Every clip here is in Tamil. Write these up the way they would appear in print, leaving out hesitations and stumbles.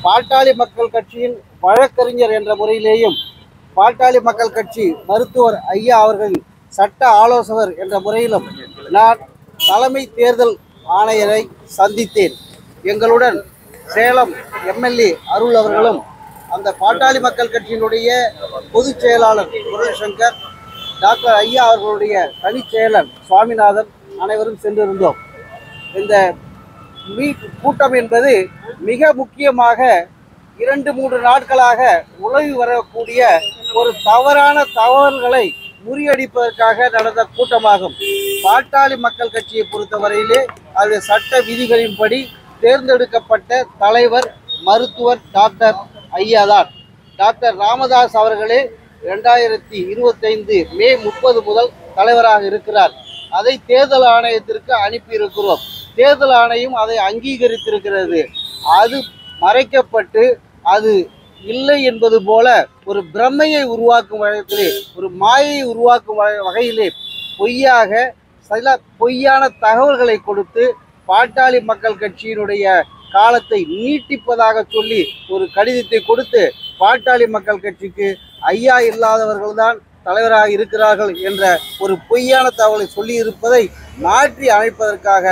பாட்டாளி மக்கள் கட்சியின் வழக்கறிஞர் என்ற முறையிலேயும் பாட்டாளி மக்கள் கட்சி மருத்துவர் ஐயா அவர்கள் சட்ட ஆலோசகர் என்ற முறையிலும் நான் தலைமை தேர்தல் ஆணையரை சந்தித்தேன். எங்களுடன் சேலம் எம்எல்ஏ அருள் அவர்களும் அந்த பாட்டாளி மக்கள் கட்சியினுடைய பொதுச் செயலாளர் முரளிசங்கர், டாக்டர் ஐயா அவர்களுடைய தனிச் செயலர் சுவாமிநாதன் அனைவரும் சென்றிருந்தோம். இந்த கூட்டம் என்பது மிக முக்கியமாக 2-3 நாட்களாக உலகி வரக்கூடிய ஒரு தவறான தகவல்களை முறியடிப்பதற்காக நடந்த கூட்டமாகும். பாட்டாளி மக்கள் கட்சியை பொறுத்தவரையிலே அது சட்ட விதிகளின்படி தேர்ந்தெடுக்கப்பட்ட தலைவர் மருத்துவர் டாக்டர் ஐயா தான். டாக்டர் ராமதாஸ் அவர்களே 2025 மே 30 முதல் தலைவராக இருக்கிறார். அதை தேர்தல் ஆணையத்திற்கு அனுப்பியிருக்கிறோம். தேர்தல் ஆணையம் அதை அங்கீகரித்திருக்கிறது. அது மறைக்கப்பட்டு அது இல்லை என்பது போல ஒரு பிரமையை உருவாக்கும் வகையிலே, ஒரு மாயை உருவாக்கும் வகையிலே பொய்யான தகவல்களை கொடுத்து பாட்டாளி மக்கள் கட்சியினுடைய காலத்தை நீட்டிப்பதாக சொல்லி ஒரு கடிதத்தை கொடுத்து பாட்டாளி மக்கள் கட்சிக்கு ஐயா இல்லாதவர்கள்தான் தலைவராக இருக்கிறார்கள் என்ற ஒரு பொய்யான தகவலை சொல்லி இருப்பதை மாற்றி அமைப்பதற்காக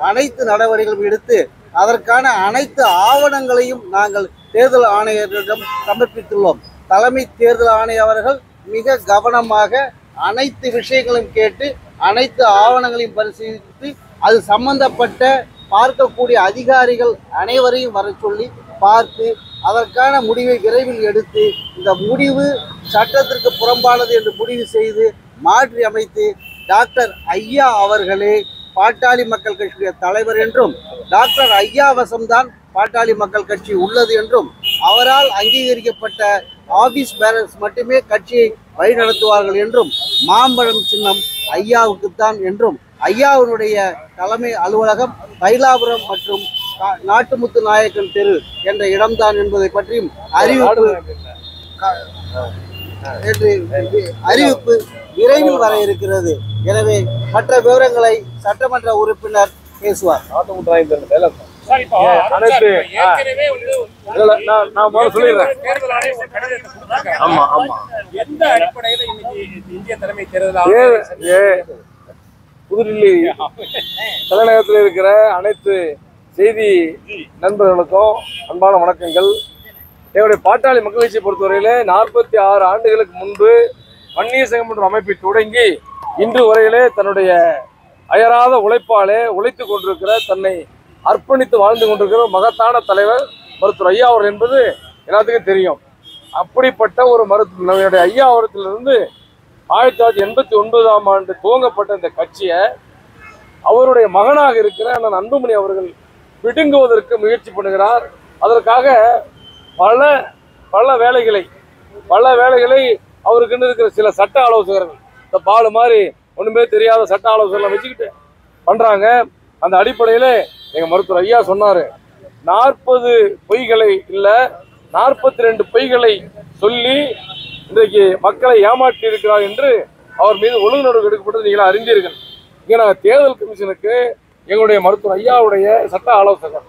அனைத்து நடவடிக்கைகளும் எடுத்து அதற்கான அனைத்து ஆவணங்களையும் நாங்கள் தேர்தல் ஆணையரிடம் சமர்ப்பித்துள்ளோம். தலைமை தேர்தல் ஆணையர் அவர்கள் மிக கவனமாக அனைத்து விஷயங்களையும் கேட்டு அனைத்து ஆவணங்களையும் பரிசீலித்து அது சம்பந்தப்பட்ட பார்க்கக்கூடிய அதிகாரிகள் அனைவரையும் வர சொல்லி பார்த்து அதற்கான முடிவை விரைவில் எடுத்து இந்த முடிவு சட்டத்திற்கு புறம்பானது என்று முடிவு செய்து மாற்றி அமைத்து டாக்டர் ஐயா அவர்களே பாட்டாளி மக்கள் கட்சியுடைய தலைவர் என்றும் டாக்டர் ஐயா வசம்தான் பாட்டாளி மக்கள் கட்சி உள்ளது என்றும் அவரால் அங்கீகரிக்கப்பட்ட ஆபீஸ் பேரர்ஸ் மட்டுமே கட்சியை வழிநடத்துவார்கள் என்றும் மாம்பழம் சின்னம் ஐயாவுக்குத்தான் என்றும் ஐயாவுடைய தலைமை அலுவலகம் தைலாபுரம் மற்றும் நாட்டுமுத்து நாயக்கன் தெரு என்ற இடம்தான் என்பதை பற்றியும் அறிவிப்பு விரைவில் வர இருக்கிறது. எனவே மற்ற விவரங்களை சட்டமன்ற உறுப்பினர் பேசுவார். புதுடில்லி தலைநகரத்தில் இருக்கிற அனைத்து செய்தி நண்பர்களுக்கும் அன்பான வணக்கங்கள். எங்களுடைய பாட்டாளி மக்கள் கட்சியை பொறுத்தவரையிலே 46 ஆண்டுகளுக்கு முன்பு வன்னியர் சங்கம் என்ற அமைப்பை தொடங்கி இன்று வரையிலே தன்னுடைய அயராத உழைப்பாலே உழைத்து கொண்டிருக்கிற, தன்னை அர்ப்பணித்து வாழ்ந்து கொண்டிருக்கிற மகத்தான தலைவர் மருத்துவர் ஐயா அவர்கள் என்பது எல்லாத்துக்கும் தெரியும். அப்படிப்பட்ட ஒரு நம்முடைய ஐயா அவரத்திலிருந்து 1989ஆம் ஆண்டு துவங்கப்பட்ட இந்த கட்சியை அவருடைய மகனாக இருக்கிற அண்ணன் அன்புமணி அவர்கள் பிடுங்குவதற்கு முயற்சி பண்ணுகிறார். அதற்காக பல வேலைகளை அவருக்குன்னு இருக்கிற சில சட்ட ஆலோசகர்கள், இந்த பாலு மாதிரி ஒன்றுமே தெரியாத சட்ட ஆலோசகர்லாம் வச்சுக்கிட்டு பண்ணுறாங்க. அந்த அடிப்படையில் எங்கள் மருத்துவர் ஐயா சொன்னார், 40 பொய்களை இல்லை 42 பொய்களை சொல்லி இன்றைக்கு மக்களை ஏமாற்றி இருக்கிறார் என்று அவர் மீது ஒழுங்கு நடவடிக்கை எடுக்கப்பட்டது நீங்கள் அறிந்தீர்கள். இங்கே நாங்கள் தேர்தல் கமிஷனுக்கு எங்களுடைய மருத்துவர் ஐயாவுடைய சட்ட ஆலோசகர்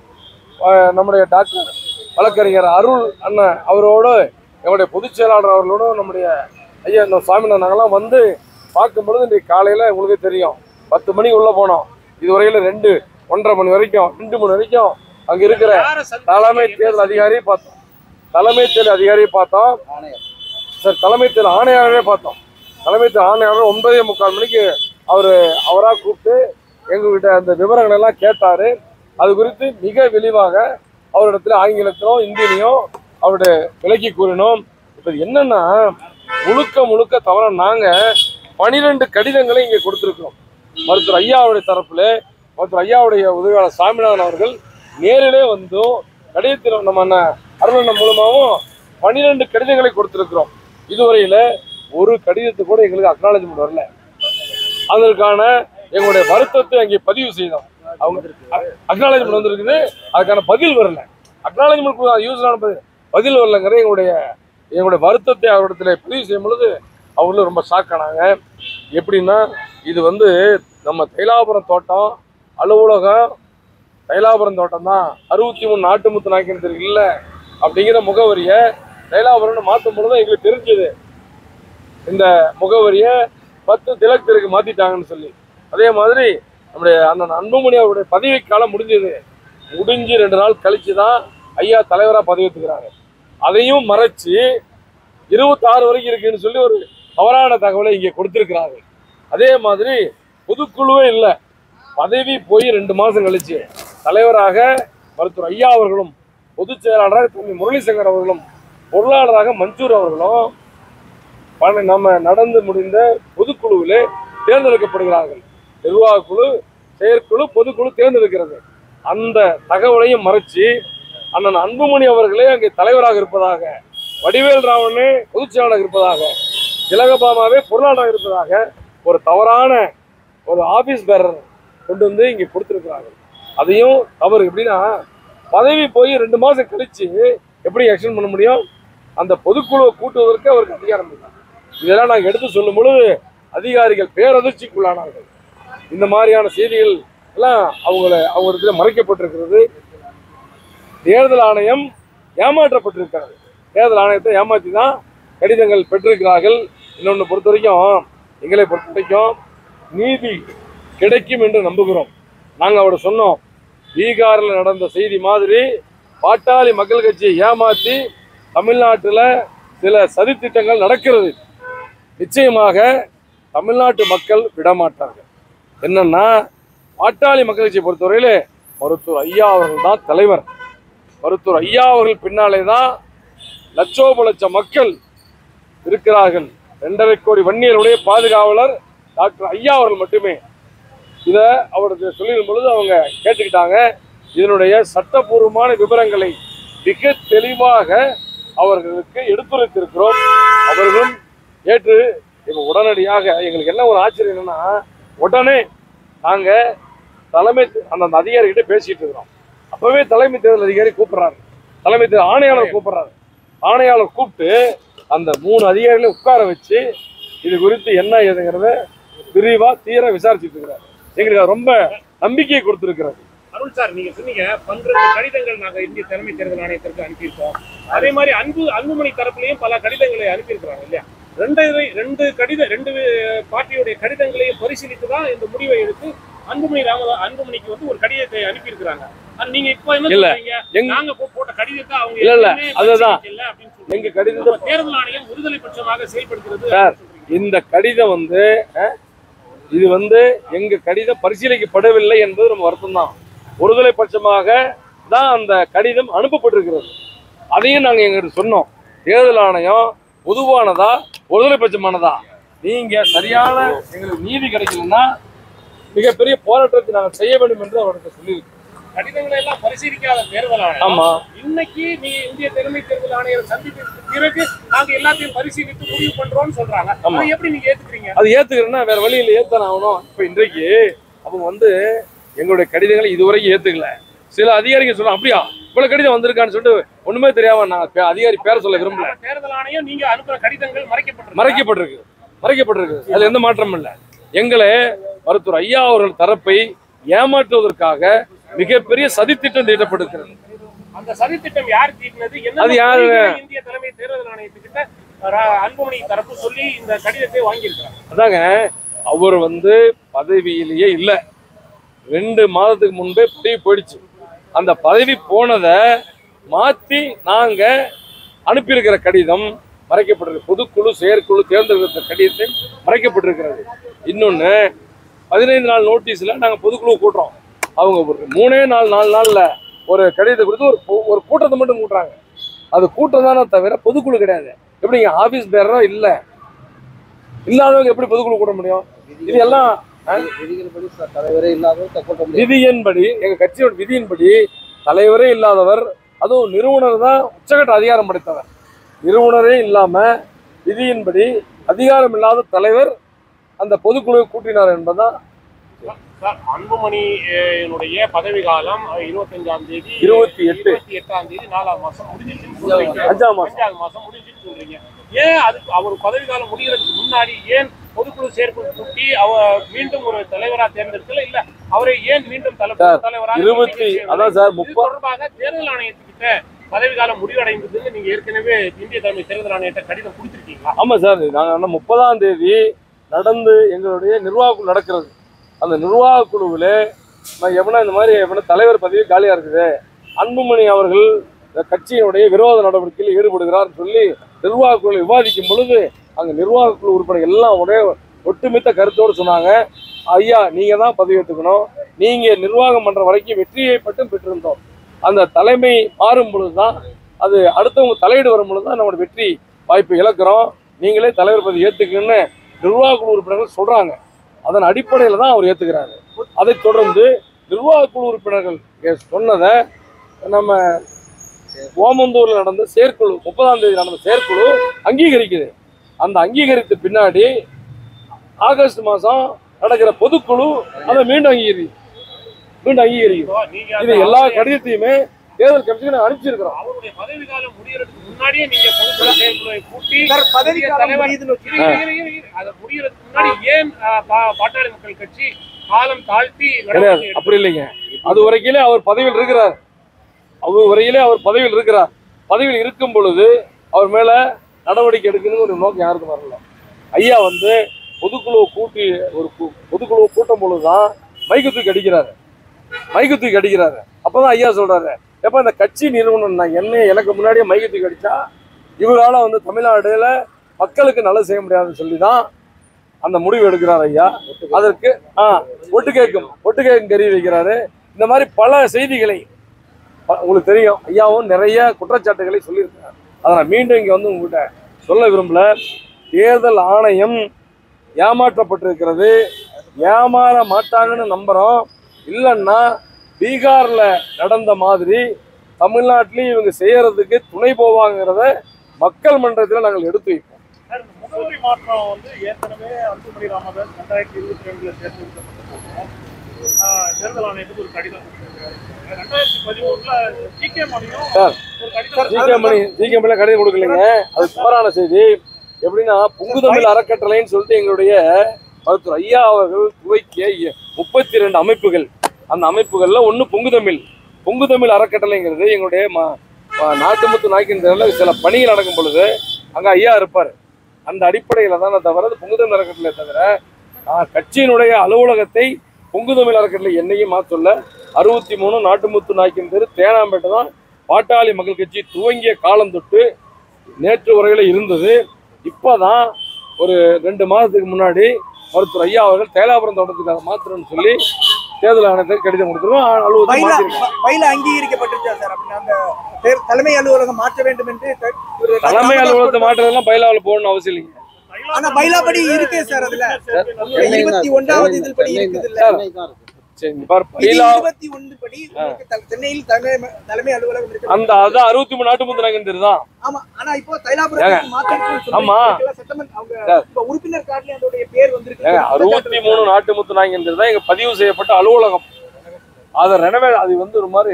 நம்முடைய டாக்டர் வழக்கறிஞர் அருள் அண்ணன் அவரோடு எங்களுடைய பொதுச் செயலாளர் அவர்களோடு நம்முடைய ஐயா இந்த சுவாமிநாதன் நாங்கள்லாம் வந்து பார்க்கும்பொழுது இன்றைக்கு காலையில் உங்களுக்கு தெரியும் 10 மணிக்கு உள்ளே போனோம். இதுவரையில் 1:30 மணி வரைக்கும் 2 மணி வரைக்கும் அங்கே இருக்கிற தலைமை தேர்தல் அதிகாரியை பார்த்தோம். தலைமை தேர்தல் ஆணையாளரே பார்த்தோம். தலைமை தேர்தல் ஆணையாளர் 9:45 மணிக்கு அவராக கூப்பிட்டு எங்ககிட்ட அந்த விவரங்கள் எல்லாம் கேட்டார். அது குறித்து மிக விரிவாக அவரிடத்துல ஆங்கிலத்திலும் இந்தியிலையும் அவருடைய விலக்கி கூறினோம். இப்போ என்னன்னா முழுக்க தவிர நாங்கள் 12 கடிதங்களை இங்கே கொடுத்துருக்கிறோம். மருத்துவர் ஐயாவுடைய தரப்புல மருத்துவர் ஐயாவுடைய உதவியாளர் சாமிநாதன் அவர்கள் நேரிலே வந்தும் கடிதத்தில் நம்ம அருளண்ணன் மூலமாகவும் 12 கடிதங்களை கொடுத்துருக்கிறோம். இதுவரையில் ஒரு கடிதத்தை கூட எங்களுக்கு அக்னாலஜ்மெண்ட் வரல. அதற்கான எங்களுடைய வருத்தத்தை அங்கே பதிவு செய்தோம். அவங்க அக்னாலஜ்மெண்ட் வந்துருக்குது, அதுக்கான பதில் வரல. அக்னாலஜ்மெண்ட் யூஸ்லான பதில் வரலங்கிற எங்களுடைய வருத்தத்தை அவரிடத்துல பதிவு செய்யும் பொழுது அவங்களும் ரொம்ப ஷாக் ஆனாங்க. எப்படின்னா இது நம்ம தைலாபுரம் தோட்டம் அலுவலகம் தைலாபுரம் தோட்டம் தான் 63 நாட்டுமுத்து நாயக்கன் தெரு இல்லை. அப்படிங்கிற முகவரியை தைலாபுரம்னு மாற்றும் பொழுது எங்களுக்கு தெரிஞ்சது இந்த முகவரியை 10 திலக் தெருக்கு மாத்திட்டாங்கன்னு சொல்லி. அதே மாதிரி நம்முடைய அண்ணன் அன்புமணி அவருடைய பதவி காலம் முடிஞ்சு 2 நாள் கழிச்சு தான் ஐயா தலைவராக பதவி ஏற்றுக்கிறாங்க. அதையும் மறைச்சு 26 வரைக்கும் இருக்குன்னு சொல்லி ஒரு தவறான தகவலை இங்கே கொடுத்திருக்கிறாங்க. அதே மாதிரி பொதுக்குழுவே இல்லை, பதவி போய் 2 மாதம் கழிச்சு தலைவராக மருத்துவர் ஐயா அவர்களும், பொதுச் செயலாளராக தம்பி முரளிசங்கர் அவர்களும், பொருளாளராக மஞ்சூர் அவர்களும் நம்ம நடந்து முடிந்த பொதுக்குழுவிலே தேர்ந்தெடுக்கப்படுகிறார்கள். நிர்வாக குழு, செயற்குழு, பொதுக்குழு தேர்ந்தெடுக்கிறது. அந்த தகவலையும் மறைச்சு அண்ணன் அன்புமணி அவர்களே அங்கே தலைவராக இருப்பதாக, வடிவேல் ராவணே பொதுச் செயலாளராக இருப்பதாக, திலகபாமாவே பொருளாளராக இருப்பதாக ஒரு தவறான ஒரு ஆபீஸ் பேரர் கொண்டு வந்து இங்கே கொடுத்துருக்கிறார்கள். அதையும் தவறு. எப்படின்னா பதவி போய் 2 மாதம் கழிச்சு எப்படி எக்ஸ்டெண்ட் பண்ண முடியும்? அந்த பொதுக்குழுவை கூட்டுவதற்கு அவருக்கு அதிகாரம் இல்லை. இதெல்லாம் நாங்கள் எடுத்து சொல்லும் பொழுது அதிகாரிகள் பேரதிர்ச்சிக்குள்ளானார்கள். இந்த மாதிரியான செய்திகள் எல்லாம் அவங்களுக்கு மறைக்கப்பட்டிருக்கிறது. தேர்தல் ஆணையம் ஏமாற்றப்பட்டிருக்கிறது. தேர்தல் ஆணையத்தை ஏமாற்றி தான் கடிதங்கள் பெற்றிருக்கிறார்கள். இன்னொன்று பொறுத்த வரைக்கும், எங்களை பொறுத்த வரைக்கும் நீதி கிடைக்கும் என்று நம்புகிறோம். நாங்கள் அவரை சொன்னோம், பீகாரில் நடந்த செய்தி மாதிரி பாட்டாளி மக்கள் கட்சியை ஏமாற்றி தமிழ்நாட்டில் சில சதித்திட்டங்கள் நடக்கிறது. நிச்சயமாக தமிழ்நாட்டு மக்கள் விடமாட்டார்கள். என்னன்னா, பாட்டாளி மக்கள் கட்சியை பொறுத்தவரையிலே மருத்துவர் ஐயா அவர்கள் தான் தலைவர். மருத்துவர் ஐயா அவர்கள் பின்னாலே தான் லட்சோப லட்சம் மக்கள் இருக்கிறார்கள். 2.5 கோடி வன்னியருடைய பாதுகாவலர் டாக்டர் ஐயா அவர்கள் மட்டுமே. இதை அவருக்கு சொல்லிடும் பொழுது அவங்க கேட்டுக்கிட்டாங்க. இதனுடைய சட்டபூர்வமான விவரங்களை மிக தெளிவாக அவர்களுக்கு எடுத்துரைத்திருக்கிறோம். அவர்களும் ஏற்று இப்போ உடனடியாக எங்களுக்கு என்ன ஒரு ஆச்சரியம் என்னன்னா, உடனே நாங்கள் தலைமை அந்த அதிகாரிகிட்ட பேசிட்டு இருக்கிறோம். அப்பவே தலைமை தேர்தல் அதிகாரி கூப்பிடுறாரு, தலைமை தேர்தல் ஆணையாளர் கூப்பிடுறாரு. ஆணையாளர் கூப்பிட்டு அந்த 3 அதிகாரிகளையும் உட்கார வச்சு இது குறித்து என்ன ஏதுங்கிறத விரிவா தீர விசாரிச்சுட்டு இருக்கிறார். எங்களுக்கு ரொம்ப நம்பிக்கையை கொடுத்திருக்கிறார். அருள் சார், நீங்க சொன்னீங்க 12 கடிதங்கள் நாங்க இந்திய தலைமை தேர்தல் ஆணையத்திற்கு அனுப்பியிருக்கோம். அதே மாதிரி அன்புமணி தரப்புலையும் பல கடிதங்களை அனுப்பியிருக்கிறாங்க இல்லையா? 2 பார்ட்டியுடைய கடிதங்களையும் பரிசீலித்து தான் இந்த முடிவை எடுத்து அன்புமணிக்கு வந்து ஒரு கடிதத்தை அனுப்பியிருக்கிறாங்க. நீங்க இப்ப என்ன சொல்றீங்க? நாங்க போட்ட கடிதத்தை அவங்க இல்ல அதுதான் எங்க கடிதத்தை தேர்தல் ஆணையம் ஒருதலை பட்சமாக செயல்படுகிறது. இந்த கடிதம் வந்து இது வந்து எங்க கடிதம் பரிசீலிக்கப்படவில்லை என்பது நம்ம வருத்தம் தான். ஒருதலை பட்சமாக தான் அந்த கடிதம் அனுப்பப்பட்டிருக்கிறது. அதையும் நாங்கள் எங்கிட்ட சொன்னோம். தேர்தல் ஆணையம் பொதுவானதா ஒருதலை பட்சமானதா, நீங்க சரியான எங்களுக்கு நீதி கிடைக்கலன்னா மிகப்பெரிய போராட்டத்தை நாங்கள் செய்ய வேண்டும் என்று அவர்கிட்ட சொல்லியிருக்கோம். கடிதங்களை எல்லாம் பரிசீலிக்காத தேர்தல் ஆணையம் ஆமா, இன்னைக்கு நீங்க இந்திய தலைமை தேர்தல் ஆணையர் சந்திப்பிற்கு பிறகு நாங்க எல்லாத்தையும் பரிசீலித்து முடிவு பண்றோம்னு சொல்றாங்க. அதை எப்படி நீங்க ஏத்துக்கிறீங்க? அது ஏத்துக்கிறேன்னா வேற வழியில் ஏத்தான ஆகணும். இப்ப இன்றைக்கு அவங்க வந்து எங்களுடைய கடிதங்களை இதுவரைக்கும் ஏத்துக்கல. சில அதிகாரிகள் சொல்ல அப்படியா இவ்வளவு கடிதம் வந்திருக்கான்னு சொல்லிட்டு ஒண்ணுமே தெரியாம நாங்க அதிகாரி பேர சொல்ல விரும்பல. தேர்தல் ஆணையம் நீங்க அனுப்புற கடிதங்கள் மறைக்கப்பட்டிருக்கு. அதுல எந்த மாற்றமும் இல்லை. எங்களை மருத்துவர் ஐயா அவர்கள் தரப்பை ஏமாற்றுவதற்காக மிகப்பெரிய சதித்திட்டம் தீட்டப்படுகிறது. அந்த சதித்திட்டம் யார் தீட்டினது? அது யாரு? இந்திய தலைமை தேர்தல் ஆணையத்துக்கிட்ட அன்புமணி தரப்பு சொல்லி இந்த கடிதத்தை வாங்கியிருக்கிறாங்க. அதாங்க, அவர் வந்து பதவியிலேயே இல்லை. 2 மாதத்துக்கு முன்பே பதவி போயிடுச்சு. அந்த பதவி போனதை மாற்றி நாங்க அனுப்பியிருக்கிற கடிதம் மறைக்கப்பட்டிருக்கு. பொதுக்குழு செயற்குழு தேர்ந்தெடுக்கிற கடிதத்தை மறைக்கப்பட்டிருக்கிறது. இன்னொன்று 15 நாள் நோட்டீஸில் நாங்கள் பொதுக்குழு கூட்டுறோம். அவங்க ஒரு 4 நாளில் ஒரு கடிதத்தை கொடுத்து ஒரு கூட்டத்தை மட்டும் கூட்டுறாங்க. அது கூட்டம் தானே தவிர பொதுக்குழு கிடையாது. எப்படிங்க ஆஃபீஸ் பேரோ இல்லை, இல்லாதவங்க எப்படி பொதுக்குழு கூட்ட முடியும்? இது எல்லாம் தலைவரே இல்லாதவர் விதியின்படி, எங்க கட்சியோட விதியின்படி தலைவரே இல்லாதவர், அதுவும் நிறுவனர் தான் உச்சகட்ட அதிகாரம் படைத்தவர். நிறுவனரே இல்லாம விதியின்படி அதிகாரம் இல்லாத தலைவர் அந்த பொதுக்குழுவை கூட்டினார் என்பதுதான். அன்புமணியினுடைய பதவி காலம் 25ஆம் தேதி 28ஆம் தேதி 4ஆம் மாசம் முடிஞ்சிருச்சுன்னு 5ஆம் மாசம் முடிஞ்சுன்னு சொல்றீங்க. ஏன் அதுக்கு அவர் பதவி காலம் முடிகிறதுக்கு முன்னாடி ஏன் பொதுக்குழு செயற்குழு கூட்டி அவர் மீண்டும் ஒரு தலைவரா தேர்ந்தெடுக்கல? இல்ல அவரை ஏன் மீண்டும் தலைவராக அதான் சார் தொடர்பாக தேர்தல் ஆணையத்துக்கிட்ட பதவி காலம் முடிவடைந்ததுன்னு நீங்க ஏற்கனவே இந்திய தலைமை தேர்தல் ஆணையத்தை கடிதம் கொடுத்துருக்கீங்களா? ஆமா சார், நாங்கள் 30ஆம் தேதி நடந்து எங்களுடைய நிர்வாக குழு நடக்கிறது. அந்த நிர்வாக குழுவில் நான் இந்த மாதிரி தலைவர் பதவி காலியா இருக்குது, அன்புமணி அவர்கள் கட்சியினுடைய விரோத நடவடிக்கையில் ஈடுபடுகிறார் சொல்லி நிர்வாக குழு விவாதிக்கும் பொழுது அங்க நிர்வாக குழு உறுப்பினர் எல்லாம் ஒட்டுமித்த கருத்தோடு சொன்னாங்க, ஐயா நீங்க தான் பதவி ஏற்றுக்கணும், நீங்க நிர்வாகம் பண்ற வரைக்கும் வெற்றியை மட்டும் பெற்றிருந்தோம், அந்த தலைமை மாறும் பொழுதுதான் அது அடுத்தவங்க தலையீடு வரும் பொழுதுதான் நம்மளோட வெற்றி வாய்ப்பு இழக்கிறோம், நீங்களே தலைவர் பதவி ஏற்றுக்குன்னு நிர்வாக குழு உறுப்பினர்கள் சொல்றாங்க. அதன் அடிப்படையில் தான் அவர் ஏற்றுக்கிறாரு. அதை தொடர்ந்து நிர்வாக குழு உறுப்பினர்கள் சொன்னதை நம்ம ஓமந்தூரில் நடந்த செயற்குழு 30ஆம் தேதி நடந்த செயற்குழு அங்கீகரிக்குது. அந்த அங்கீகரித்த பின்னாடி ஆகஸ்ட் மாதம் நடக்கிற பொதுக்குழு அதை மீண்டும் அங்கீகரிக்கும். இது எல்லா கடிதத்தையுமே தேர்தல் கமிஷனுக்கு அனுப்பிச்சிருக்கிறோம். அவருடைய பதவி காலம் முடியறதுக்கு முன்னாடியே நீங்க பொதுக்குழு செயற்குழுவை கூட்டி பதவி காலம் அதை முடியறதுக்கு முன்னாடி ஏன் பாட்டாளி மக்கள் கட்சி காலம் தாழ்த்தி கிடையாது? அப்படி இல்லைங்க, அது வரைக்கிலே அவர் பதவியில் இருக்கிறார். பதவியில் இருக்கும் பொழுது அவர் மேல நடவடிக்கை எடுக்கணும்னு ஒரு நோக்கம் யாருக்கும் வரல. ஐயா பொதுக்குழுவை கூட்டும் பொழுதுதான் மைக்கு தூக்கி அடிக்கிறாரு. அப்பதான் ஐயா சொல்றாரு, எப்ப இந்த கட்சி நிறுவனம் எனக்கு முன்னாடியே மைக்கு தூக்கி அடிச்சா இவரால தமிழ்நாடுல மக்களுக்கு நல்லது செய்ய முடியாதுன்னு சொல்லிதான் அந்த முடிவு எடுக்கிறார் ஐயா. அதற்கு ஒட்டு கேட்கும் கருவி வைக்கிறாரு. இந்த மாதிரி பல செய்திகளை உங்களுக்கு தெரியும், ஐயாவும் நிறைய குற்றச்சாட்டுகளை சொல்லியிருக்கிறார். அதை நான் மீண்டும் இங்கே உங்ககிட்ட சொல்ல விரும்பல. தேர்தல் ஆணையம் ஏமாற்றப்பட்டிருக்கிறது, ஏமாற மாட்டாங்கன்னு நம்புறோம். இல்லைன்னா பீகார்ல நடந்த மாதிரி தமிழ்நாட்டிலையும் இவங்க செய்யறதுக்கு துணை போவாங்கிறத மக்கள் மன்றத்தில் நாங்கள் எடுத்து வைப்போம். முகவரி மாற்றம் ஏற்கனவே அன்புமணி ராமதாஸ் 2022 தேர்ந்தெடுக்கப்பட்ட தேர்தல் ஆணையத்துக்கு ஒரு கடிதம் 2013 ஜிகே கடிதம் கொடுக்கலைங்க, அது தவறான செய்தி. எப்படின்னா பொங்குதமிழ் அறக்கட்டளைன்னு சொல்லிட்டு எங்களுடைய மருத்துவர் ஐயா அவர்கள் துவக்கிய 32 அமைப்புகள், அந்த அமைப்புகள்ல ஒன்று பொங்குதமிழ் அறக்கட்டளைங்கிறது எங்களுடைய நாட்டுமுத்து நாய்க்கின்ற சில பணிகள் நடக்கும் பொழுது அங்க ஐயா இருப்பார். அந்த அடிப்படையில தான் தவிர பொங்குதமிழ் அறக்கட்டளை தவிர கட்சியினுடைய அலுவலகத்தை பொங்குதமிழ் அறக்கட்டளை என்னையும் மாற்றல. 63 நாட்டுமுத்து நாய்க்கின் தெரு தேனாம்பேட்டை தான் பாட்டாளி மக்கள் கட்சி துவங்கிய காலம் தொட்டு நேற்று வரையில இருந்தது. இப்பதான் ஒரு 2 மாதத்துக்கு முன்னாடி மருத்துவர் ஐயா அவர்கள் தேலாபுரம் தோட்டத்துக்கு அதை மாத்திரம்னு சொல்லி தேர்தல் ஆணையத்துக்கு கடிதம் கொடுத்துருவோம். அங்கீகரிக்கப்பட்டிருச்சா சார்? அந்த தலைமை அலுவலகம் மாற்ற வேண்டும் என்று தலைமை அலுவலகத்தை மாற்றதெல்லாம் பைலாவில் போகணும்னு அவசியம் இல்லைங்க. ஆனா பைலாபடி இருக்கு சார், அதுல 21வது இதில் படி இருக்குது இல்ல? சென்னையில் தலைமை அலுவலகம் இருக்கு. அந்த அதான் 63 நாட்டுமுத்து நாய்க்கின் தான். ஆமா, ஆனா இப்போ தைலாபுரம் மாத்திரம் ஆமா சட்டமன்ற அவங்க உறுப்பினர் கார்டுல அதோட பேர் வந்திருக்கு. 63 நாட்டுமுத்து நாய்க்கின் தான் எங்க பதிவு செய்யப்பட்ட அலுவலகம். அதை அது ஒரு மாதிரி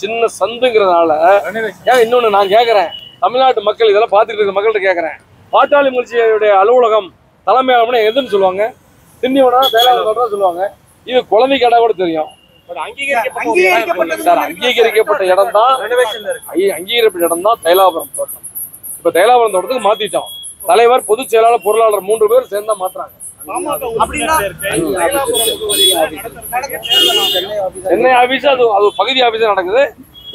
சின்ன சந்துங்கிறதுனால இன்னொன்னு நான் கேட்கறேன், தமிழ்நாட்டு மக்கள் இதெல்லாம் பார்த்துட்டு இருக்க மக்கள்கிட்ட கேட்கறேன், பாட்டாளி முயற்சியுடைய அலுவலகம் தலைமை அலுவலகம் எதுன்னு சொல்லுவாங்க? திண்டிவனா தேலாபுரம் சொல்லுவாங்க. இது குழந்தை கடை கூட தெரியும். அங்கீகரிக்கப்பட்ட இடம் தான் தைலாபுரம் தோட்டம். இப்ப தைலாபுரம் தோட்டத்துக்கு மாத்திட்டோம். தலைவர், பொதுச் செயலாளர், பொருளாளர் 3 பேர் சேர்ந்தா மாத்துறாங்க. சென்னை ஆபீஸ் அது பகுதி ஆபீஸா நடக்குது.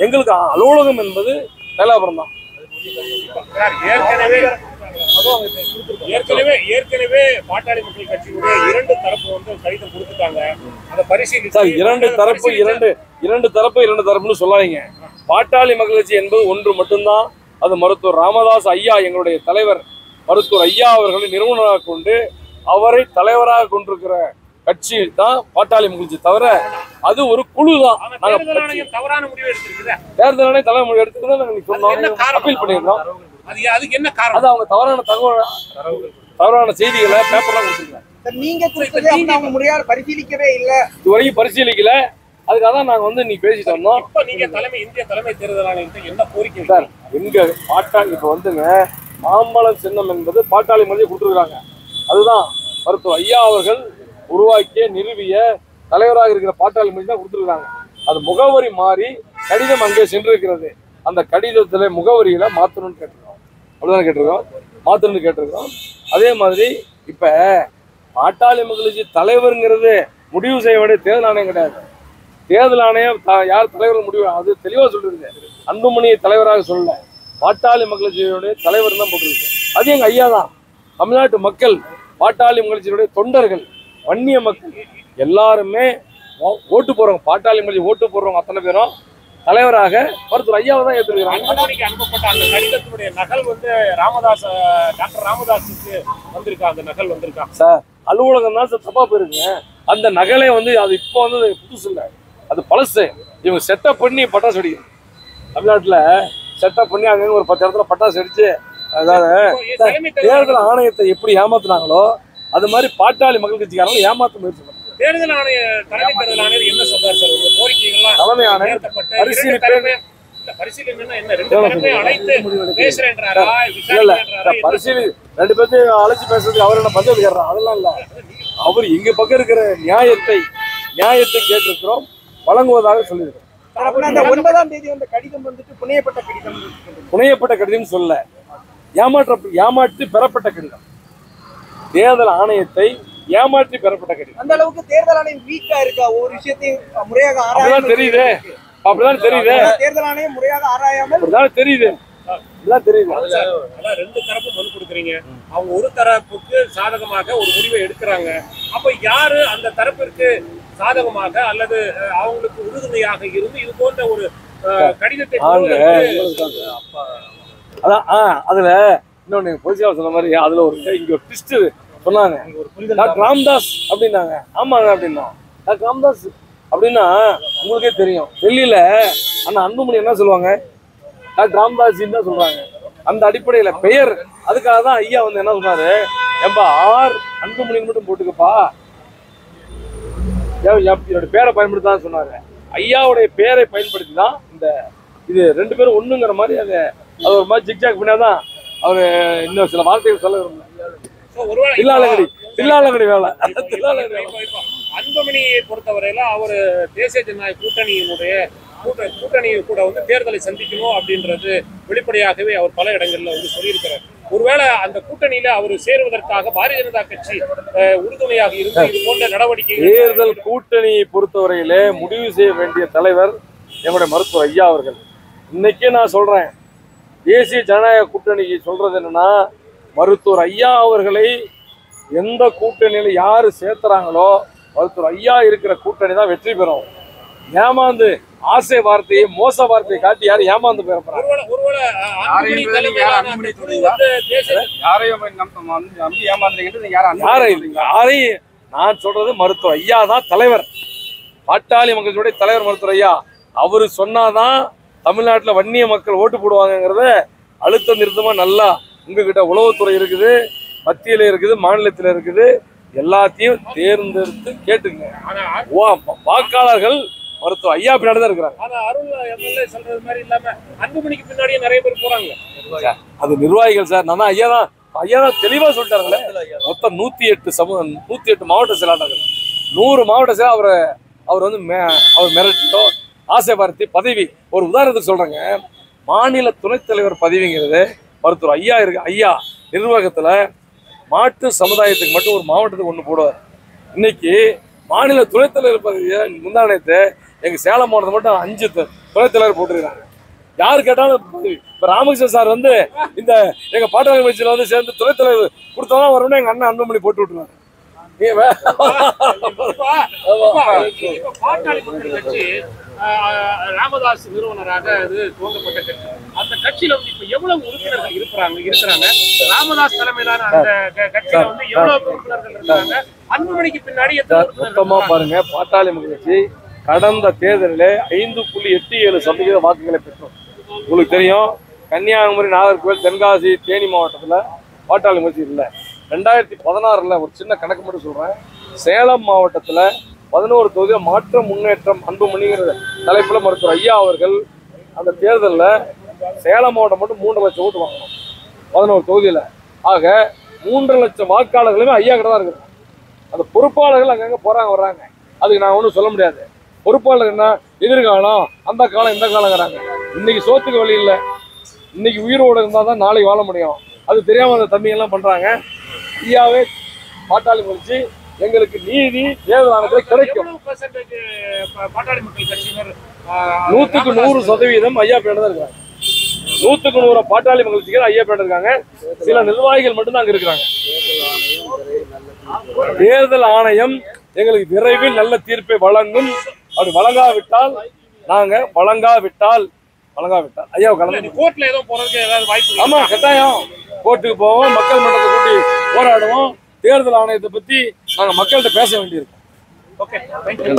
எங்களுக்கு அலுவலகம் என்பது தைலாபுரம் தான். ஏற்கனவே பாட்டாளி மக்கள் கட்சியுடைய 2 தரப்பு கடிதம் கொடுத்துட்டாங்க. அதை பரிசீலிச்சு இரண்டு தரப்புன்னு சொல்லாதீங்க. பாட்டாளி மக்கள் கட்சி என்பது ஒன்று மட்டும்தான். அது மருத்துவர் ராமதாஸ் ஐயா, எங்களுடைய தலைவர் மருத்துவர் ஐயா அவர்களை நிறுவனராக கொண்டு அவரை தலைவராக கொண்டிருக்கிற கட்சி தான் பாட்டாளி மக்கள் கட்சி. தவிர அது ஒரு குழு தான். தவறான முடிவு எடுத்திருக்குது. தேர்தல் ஆணையம் தலைமுறை எடுத்துதான் நாங்க சொன்னோம், அப்பீல் பண்ணிருக்கோம். அதுக்கு என்ன காரணம்? அது அவங்க தவறான செய்திகளை பேப்பர்லாம் கொடுத்துருக்காங்க. நீங்க அவங்க முறையாக பரிசீலிக்கவே இல்லை, இதுவரைக்கும் பரிசீலிக்கல. அதுக்காக தான் நாங்க இன்னைக்கு பேசிட்டு வந்தோம். இப்ப நீங்க இந்திய தலைமை தேர்தல் ஆணையத்தை என்ன கோரிக்கை சார்? எங்க பாட்டாளி இப்ப மாம்பழம் சின்னம் என்பது பாட்டாளி மொழியை கொடுத்துருக்காங்க. அதுதான் மருத்துவர் ஐயா அவர்கள் உருவாக்கிய நிறுவிய தலைவராக இருக்கிற பாட்டாளி மொழி தான் கொடுத்துருக்காங்க. அது முகவரி மாறி கடிதம் அங்கே சென்றிருக்கிறது. அந்த கடிதத்துல முகவரியில மாத்தணும்னு கேட்டிருக்கோம். அப்படிதான் கேட்டிருக்கோம். அதே மாதிரி இப்ப பாட்டாளி மக்கள் கட்சி தலைவருங்கிறது முடிவு செய்ய வேண்டிய தேர்தல் ஆணையம் கிடையாது. தேர்தல் ஆணையம் யார் தலைவர் முடிவு அது தெளிவா சொல்லிருக்கு. அன்புமணியை தலைவராக சொல்லல, பாட்டாளி மக்கள் கட்சியினுடைய தலைவர் தான் போட்டிருக்கு. அது எங்க ஐயா தான். தமிழ்நாட்டு மக்கள், பாட்டாளி மக்கள் கட்சியினுடைய தொண்டர்கள், வன்னிய மக்கள் எல்லாருமே ஓட்டு போறவங்க, பாட்டாளி மக்கள் கட்சி ஓட்டு போறவங்க அத்தனை பேரும் தலைவராக மருத்துவர் ஐயாவை தான் ஏற்றுக்கிறாங்க. அன்புமணிக்கு அனுப்பப்பட்ட அந்த கடிதத்தினுடைய நகல் வந்து டாக்டர் ராமதாஸுக்கு வந்திருக்கா? அந்த நகல் வந்திருக்கா சார்? அலுவலகம் தான் சார் தப்பா போயிருக்குங்க. அந்த நகலே வந்து அது இப்போ வந்து புதுசு இல்லை, அது பழசு. இவங்க செட்டப் பண்ணி பட்டாசு வெடிக்கும். தமிழ்நாட்டில் செட்டப் பண்ணி அங்கே ஒரு 10 இடத்துல பட்டாசு வெடிச்சு, அதாவது தேர்தல் ஆணையத்தை எப்படி ஏமாத்துனாங்களோ அது மாதிரி பாட்டாளி மக்கள் கட்சிக்காரங்க ஏமாத்த முயற்சி பண்ணாங்க. தேர்தல் ஆணைய தலைமை தேர்தல் ஆணையர் என்ன சொல்றாரு சார்? உங்க கோரிக்கைகள்லாம் தலைமை ஆணையர் பரிசீலனை என்ன? ரெண்டு பேருமே அழைத்து பேசுறேன்றாரா? பரிசீலனை 2 பேர்த்தையும் அழைச்சு பேசுறதுக்கு அவர் என்ன பஞ்சம் கேட்கிறார்? அதெல்லாம் இல்ல. அவர் எங்க பக்கம் இருக்கிற நியாயத்தை கேட்டிருக்கிறோம், வழங்குவதாக சொல்லியிருக்கிறோம். அந்த 9ஆம் தேதி வந்த கடிதம் வந்துட்டு புனையப்பட்ட கடிதம் சொல்ல, ஏமாற்றி பெறப்பட்ட கடிதம். தேர்தல் ஆணையத்தை ஏமாற்றி பெறப்பட்ட கடிதம். அந்த அளவுக்கு தேர்தல் ஆணையம் வீக்கா இருக்கா? ஒரு விஷயத்தையும் முறையாக ஆராயாம தெரியுது. தேர்தல் ஆணையம் முறையாக ஆராயாமல் தெரியுது. ரெண்டு தரப்பு மனு கொடுக்குறீங்க, அவங்க ஒரு தரப்புக்கு சாதகமாக ஒரு முடிவை எடுக்கிறாங்க. அப்ப யாரு அந்த தரப்பிற்கு சாதகமாக அல்லது அவங்களுக்கு உறுதுணையாக இருந்து இது போன்ற ஒரு கடிதத்தை அதுல இன்னொன்னு பொலிசியா சொன்ன மாதிரி அதுல இங்க ஒரு ட்விஸ்ட் சொன்னாங்க. டாக்டர் ராமதாஸ் அப்படின்னாங்க. ஆமாங்க அப்படின்னா டாக்டர் ராமதாஸ் அப்படின்னா உங்களுக்கே தெரியும், டெல்லியில அண்ணா அன்புமணி என்ன சொல்லுவாங்க? டாக்டர் ராமதாஸ் தான் சொல்றாங்க. அந்த அடிப்படையில பெயர், அதுக்காக தான் ஐயா வந்து என்ன சொன்னாரு, ஏம்பா அன்புமணின்னு மட்டும் போட்டுக்கப்பா, என்னோட பேரை பயன்படுத்தி சொன்னாரு. ஐயாவுடைய பேரை பயன்படுத்தி தான் இது 2 பேரும் ஒண்ணுங்கிற மாதிரி அது ஒரு மாதிரி ஜிக்ஜாக் பண்ணாதான் அவரு இன்னும் சில வார்த்தைகள் சொல்ல விரும்பல. தில்லாலங்கடி வேலை. அன்புமணியை பொறுத்தவரையில அவரு தேசிய ஜனநாயக கூட்டணி கூட வந்து தேர்தலை சந்திக்கணும் அப்படின்றது வெளிப்படையாகவே அவர் பல இடங்கள்ல வந்து சொல்லியிருக்கிறார். ஒருவேளை அந்த கூட்டணியில அவர் சேருவதற்காக பாரதிய ஜனதா கட்சி உறுதுணையாக இருந்து இது போன்ற நடவடிக்கை, தேர்தல் கூட்டணியை பொறுத்தவரையிலே முடிவு செய்ய வேண்டிய தலைவர் எங்களுடைய மருத்துவர் ஐயா அவர்கள். இன்னைக்கே நான் சொல்றேன், தேசிய ஜனநாயக கூட்டணிக்கு சொல்றது என்னன்னா, மருத்துவர் ஐயா அவர்களை எந்த கூட்டணியில யாரு சேர்த்துறாங்களோ மருத்துவர் ஐயா இருக்கிற கூட்டணி தான் வெற்றி பெறும். ஏமாந்து ஆசை வார்த்தையை மோச வார்த்தையை காட்டி யாரும் ஏமாந்து போயிருப்பாங்க. யாரையும் நான் சொல்றது மருத்துவர் ஐயா தான் தலைவர், பாட்டாளி மக்களுடைய தலைவர் மருத்துவர் ஐயா. அவரு சொன்னாதான் தமிழ்நாட்டில் வன்னிய மக்கள் ஓட்டு போடுவாங்கிறத அழுத்த நிறுத்தமா நல்லா உங்ககிட்ட உளவுத்துறை இருக்குது, மத்தியில இருக்குது, மாநிலத்தில் இருக்குது, எல்லாத்தையும் தேர்ந்தெடுத்து கேட்டுங்க. வாக்காளர்கள் மருத்துவ ஐயா பின்னாடி தான் இருக்கிறாங்க. சொல்றது மாதிரி இல்லாம அன்புமணிக்கு பின்னாடியே நிறைய பேர் போறாங்க. அது நிர்வாகிகள் சார். நான் ஐயா தான் தெளிவா சொல்லிட்டாங்களே. மொத்தம் 108 மாவட்ட செயலாளர்கள், 100 மாவட்ட செயலர் அவர் வந்து அவர் மிரட்டோ ஆசை பார்த்து பதவி. ஒரு உதாரணத்துக்கு சொல்றேங்க, மாநில துணைத் தலைவர் பதவிங்கிறது மருத்துவர் ஐயா இருக்கு. ஐயா நிர்வாகத்துல மாட்டு சமுதாயத்துக்கு மட்டும் ஒரு மாவட்டத்துக்கு 1 போடுவார். இன்னைக்கு மாநில துணைத் தலைவர் பதவியை முந்தானத்தை எங்க சேலம் மாவட்டத்தை மட்டும் 5 துணைத் தலைவர் போட்டிருக்காங்க. யாரு கேட்டாலும் இப்ப ராமகிருஷ்ணன் சார் வந்து இந்த எங்க பாட்டாளி கட்சியில வந்து சேர்ந்து துணைத் தலைவர் கொடுத்தாதான் வரணும்னு எங்க அண்ணன் அன்புமணி போட்டு விட்டுருவாங்க. பாட்டாளி மக்கள் கட்சி ராமதாஸ் நிறுவனராக அது துவங்கப்பட்ட கட்சி. அந்த கட்சியில வந்து இப்ப எவ்வளவு உறுப்பினர்கள் இருக்கிறாங்க? ராமதாஸ் தலைமையிலான அந்த கட்சியில வந்து எவ்வளவு உறுப்பினர்கள் இருக்காங்க? அன்புமணிக்கு பின்னாடி மொத்தமா பாருங்க, பாட்டாளி மக்கள் கட்சி கடந்த தேர்தலில் 5.87% வாக்குகளை பெற்றோம். உங்களுக்கு தெரியும், கன்னியாகுமரி, நாகர்கோவில், தென்காசி, தேனி மாவட்டத்தில் பாட்டாளி கட்சி இல்லை. 2016 ஒரு சின்ன கணக்கு மட்டும் சொல்றேன், சேலம் மாவட்டத்தில் 11 தொகுதியில் மாற்ற முன்னேற்றம் அன்புமணிங்கிற தலைப்புல மருத்துவர் ஐயா அவர்கள் அந்த தேர்தலில் சேலம் மாவட்டம் மட்டும் 3 லட்சம் ஓட்டு வாங்கணும் 11 தொகுதியில். ஆக 3 லட்சம் வாக்காளர்களுமே ஐயா கிட்ட தான் இருக்குது. அந்த பொறுப்பாளர்கள் அங்கங்கே போறாங்க வர்றாங்க, அதுக்கு நான் ஒன்றும் சொல்ல முடியாது. பொறுப்பாளர் என்ன, எதிர்காலம் அந்த காலம் இந்த காலங்கிறாங்க. இன்னைக்கு சோத்துக்கு வழி இல்லை, இன்னைக்கு உயிரோடு இருந்தால் தான் நாளைக்கு வாழ முடியும். அது தெரியாம அந்த தம்பி எல்லாம் பண்றாங்க. ஐயாவே பாட்டாளி முடிச்சு எங்களுக்கு நீதி தேர்தல் ஆணையத்தில் கிடைக்கும். பாட்டாளி மக்கள் கட்சியினர் 100க்கு 100% ஐயா பேர் தான் இருக்காங்க. 100க்கு 100 பாட்டாளி மக்கள் கட்சிகள் ஐயா பேர் இருக்காங்க. சில நிர்வாகிகள் மட்டும்தான் அங்க இருக்கிறாங்க. தேர்தல் ஆணையம் எங்களுக்கு விரைவில் நல்ல தீர்ப்பை வழங்கும். அப்படி வழங்காவிட்டால் ஐயா கலந்து கோர்ட்ல ஏதோ போறதுக்கு ஏதாவது வாய்ப்பு? ஆமா, கட்டாயம் கோர்ட்டுக்கு போவோம், மக்கள் மன்றத்தை கூட்டி போராடுவோம். தேர்தல் ஆணையத்தை பத்தி நாங்க மக்கள்கிட்ட பேச வேண்டியிருக்கோம். Okay, thank you.